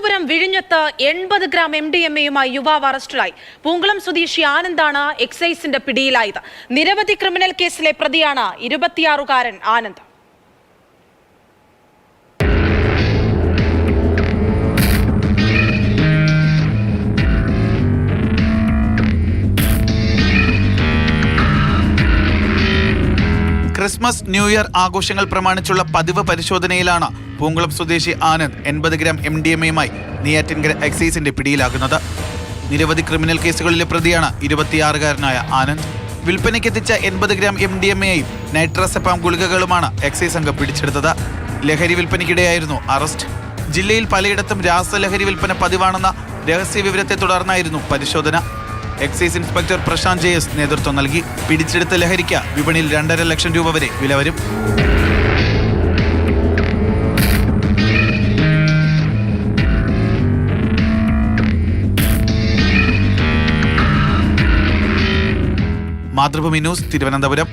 തിരുവനന്തപുരം വിഴിഞ്ഞത്ത് 80 ഗ്രാം MDMA-യുമായി യുവാവ് അറസ്റ്റിലായി. പൂങ്കുളം സ്വദേശി ആനന്ദാണ് എക്സൈസിന്റെ പിടിയിലായത്. നിരവധി ക്രിമിനൽ കേസിലെ പ്രതിയാണ് 26-കാരൻ ആനന്ദ്. ക്രിസ്മസ് ന്യൂ ഇയർ ആഘോഷങ്ങൾ പ്രമാണിച്ചുള്ള പതിവ് പരിശോധനയിലാണ് പൂങ്കുളം സ്വദേശി ആനന്ദ് 80 ഗ്രാം MDMA-യുമായി നെയ്യാറ്റിൻകര എക്സൈസിന്റെ പിടിയിലാകുന്നത്. നിരവധി ക്രിമിനൽ കേസുകളിലെ പ്രതിയാണ് 26-കാരനായ ആനന്ദ്. വിൽപ്പനയ്ക്കെത്തിച്ച 80 ഗ്രാം MDMA-യും നൈട്രസെപ്പാം ഗുളികകളുമാണ് എക്സൈസ് സംഘം പിടിച്ചെടുത്തത്. ലഹരി വിൽപ്പനയ്ക്കിടെയായിരുന്നു അറസ്റ്റ്. ജില്ലയിൽ പലയിടത്തും രാസലഹരി വിൽപ്പന പതിവാണെന്ന രഹസ്യ വിവരത്തെ തുടർന്നായിരുന്നു പരിശോധന. എക്സൈസ് ഇൻസ്പെക്ടർ പ്രശാന്ത് JS നേതൃത്വം നൽകി. പിടിച്ചെടുത്ത ലഹരിക്ക് വിപണിയിൽ 2.5 ലക്ഷം രൂപ വരെ വില വരും. മാതൃഭൂമി ന്യൂസ്, തിരുവനന്തപുരം.